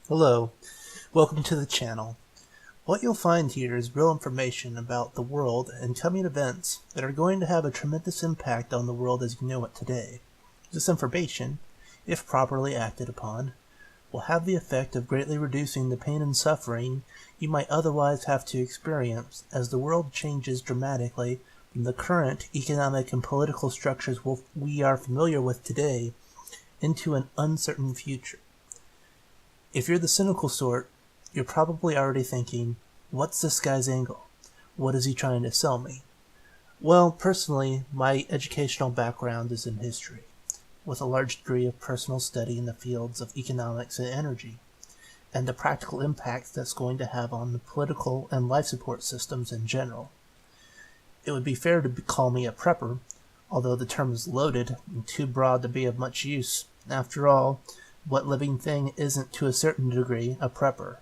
Hello, welcome to the channel. What you'll find here is real information about the world and coming events that are going to have a tremendous impact on the world as you know it today. This information, if properly acted upon, will have the effect of greatly reducing the pain and suffering you might otherwise have to experience as the world changes dramatically from the current economic and political structures we are familiar with today into an uncertain future. If you're the cynical sort, you're probably already thinking, what's this guy's angle? What is he trying to sell me? Well, personally, my educational background is in history, with a large degree of personal study in the fields of economics and energy, and the practical impact that's going to have on the political and life support systems in general. It would be fair to call me a prepper, although the term is loaded and too broad to be of much use. After all, what living thing isn't to a certain degree a prepper?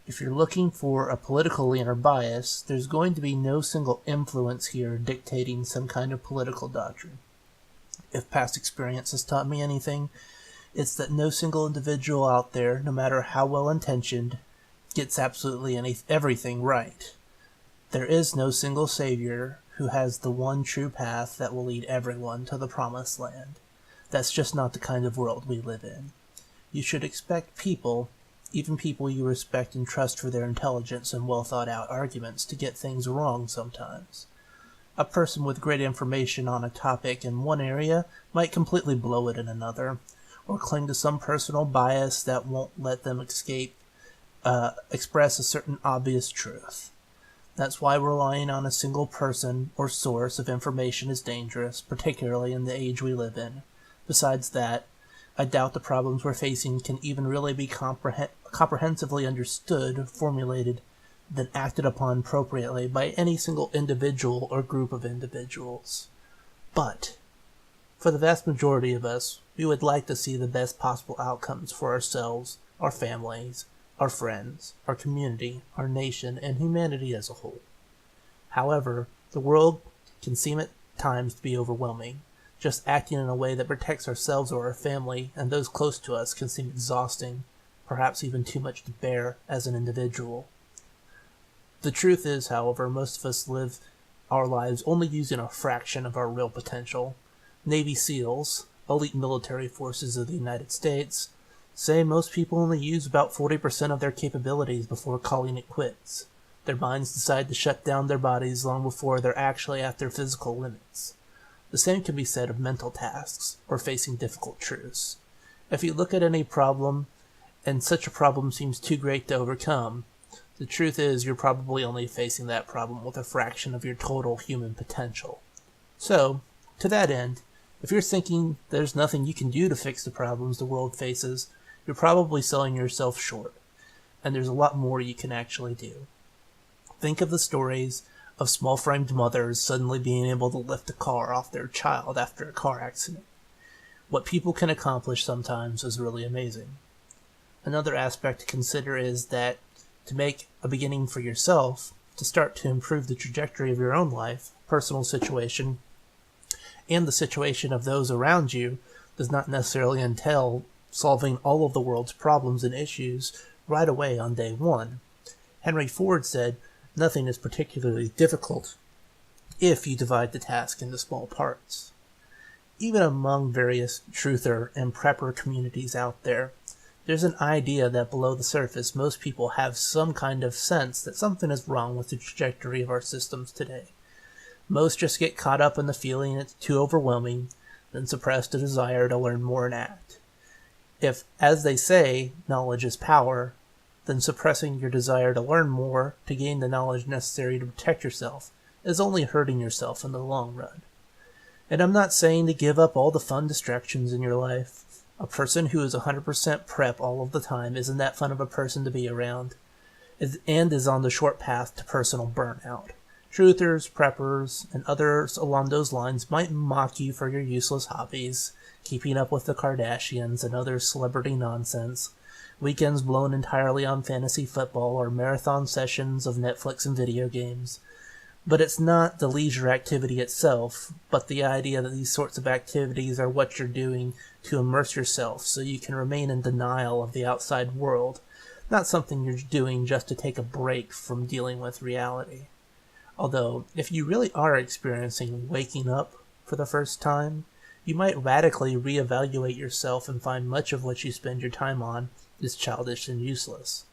If you're looking for a political leaner bias, there's going to be no single influence here dictating some kind of political doctrine. If past experience has taught me anything, it's that no single individual out there, no matter how well intentioned, gets absolutely everything right. There is no single savior who has the one true path that will lead everyone to the promised land. That's just not the kind of world we live in. You should expect people, even people you respect and trust for their intelligence and well-thought-out arguments, to get things wrong sometimes. A person with great information on a topic in one area might completely blow it in another, or cling to some personal bias that won't let them express a certain obvious truth. That's why relying on a single person or source of information is dangerous, particularly in the age we live in. Besides that, I doubt the problems we're facing can even really be comprehensively understood, formulated, then acted upon appropriately by any single individual or group of individuals. But, for the vast majority of us, we would like to see the best possible outcomes for ourselves, our families, our friends, our community, our nation, and humanity as a whole. However, the world can seem at times to be overwhelming. Just acting in a way that protects ourselves or our family and those close to us can seem exhausting, perhaps even too much to bear as an individual. The truth is, however, most of us live our lives only using a fraction of our real potential. Navy SEALs, elite military forces of the United States, say most people only use about 40% of their capabilities before calling it quits. Their minds decide to shut down their bodies long before they're actually at their physical limits. The same can be said of mental tasks, or facing difficult truths. If you look at any problem, and such a problem seems too great to overcome, the truth is you're probably only facing that problem with a fraction of your total human potential. So, to that end, if you're thinking there's nothing you can do to fix the problems the world faces, you're probably selling yourself short, and there's a lot more you can actually do. Think of the stories of small-framed mothers suddenly being able to lift a car off their child after a car accident. What people can accomplish sometimes is really amazing. Another aspect to consider is that to make a beginning for yourself, to start to improve the trajectory of your own life, personal situation, and the situation of those around you, does not necessarily entail solving all of the world's problems and issues right away on day one. Henry Ford said, "Nothing is particularly difficult if you divide the task into small parts." Even among various truther and prepper communities out there, there's an idea that below the surface most people have some kind of sense that something is wrong with the trajectory of our systems today. Most just get caught up in the feeling it's too overwhelming, then suppress the desire to learn more and act. If, as they say, knowledge is power, then suppressing your desire to learn more to gain the knowledge necessary to protect yourself is only hurting yourself in the long run. And I'm not saying to give up all the fun distractions in your life. A person who is 100% prep all of the time isn't that fun of a person to be around, and is on the short path to personal burnout. Truthers, preppers, and others along those lines might mock you for your useless hobbies, keeping up with the Kardashians and other celebrity nonsense, weekends blown entirely on fantasy football or marathon sessions of Netflix and video games. But it's not the leisure activity itself, but the idea that these sorts of activities are what you're doing to immerse yourself so you can remain in denial of the outside world, not something you're doing just to take a break from dealing with reality. Although, if you really are experiencing waking up for the first time, you might radically reevaluate yourself and find much of what you spend your time on is childish and useless.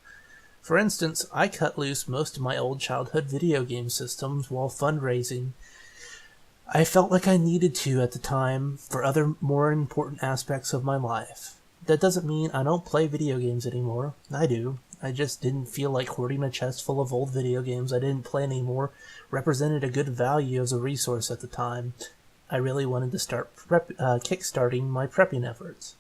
For instance, I cut loose most of my old childhood video game systems while fundraising. I felt like I needed to at the time for other more important aspects of my life. That doesn't mean I don't play video games anymore. I do. I just didn't feel like hoarding a chest full of old video games I didn't play anymore represented a good value as a resource at the time. I really wanted to start kickstarting my prepping efforts.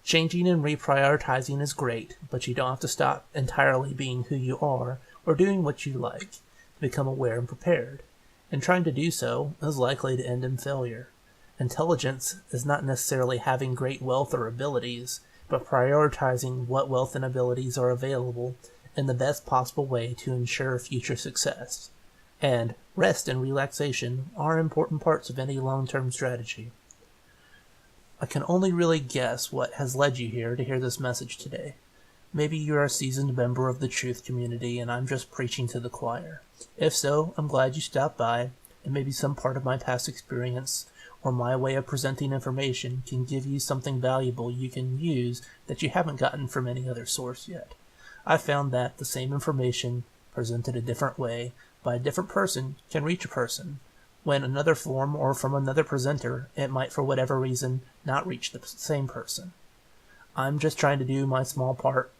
Changing and reprioritizing is great, but you don't have to stop entirely being who you are or doing what you like to become aware and prepared. And trying to do so is likely to end in failure. Intelligence is not necessarily having great wealth or abilities, but prioritizing what wealth and abilities are available in the best possible way to ensure future success. And rest and relaxation are important parts of any long-term strategy. I can only really guess what has led you here to hear this message today. Maybe you're a seasoned member of the truth community and I'm just preaching to the choir. If so, I'm glad you stopped by, and maybe some part of my past experience or my way of presenting information can give you something valuable you can use that you haven't gotten from any other source yet. I found that the same information, presented a different way, by a different person, can reach a person. When another form or from another presenter, it might for whatever reason not reach the same person. I'm just trying to do my small part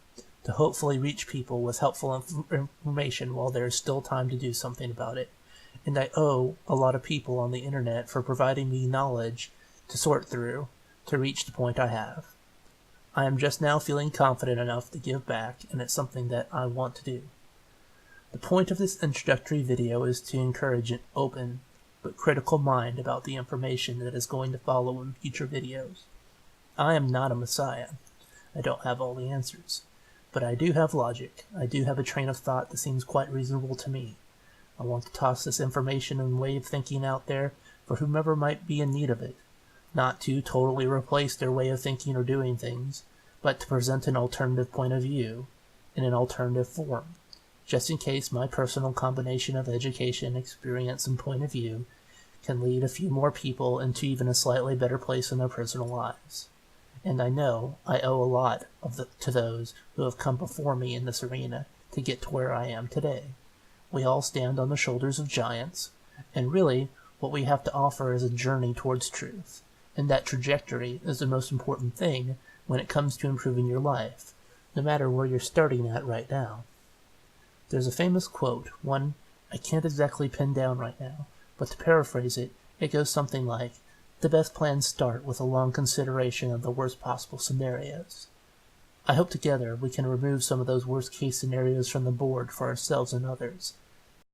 to hopefully reach people with helpful information while there is still time to do something about it. And I owe a lot of people on the internet for providing me knowledge to sort through to reach the point I have. I am just now feeling confident enough to give back, and it's something that I want to do. The point of this introductory video is to encourage an open but critical mind about the information that is going to follow in future videos. I am not a messiah. I don't have all the answers. But I do have logic. I do have a train of thought that seems quite reasonable to me. I want to toss this information and way of thinking out there for whomever might be in need of it. Not to totally replace their way of thinking or doing things, but to present an alternative point of view in an alternative form, just in case my personal combination of education, experience, and point of view can lead a few more people into even a slightly better place in their personal lives. And I know I owe a lot to those who have come before me in this arena to get to where I am today. We all stand on the shoulders of giants, and really what we have to offer is a journey towards truth, and that trajectory is the most important thing when it comes to improving your life, no matter where you're starting at right now. There's a famous quote, one I can't exactly pin down right now, but to paraphrase it, it goes something like, "The best plans start with a long consideration of the worst possible scenarios." I hope together we can remove some of those worst case scenarios from the board for ourselves and others,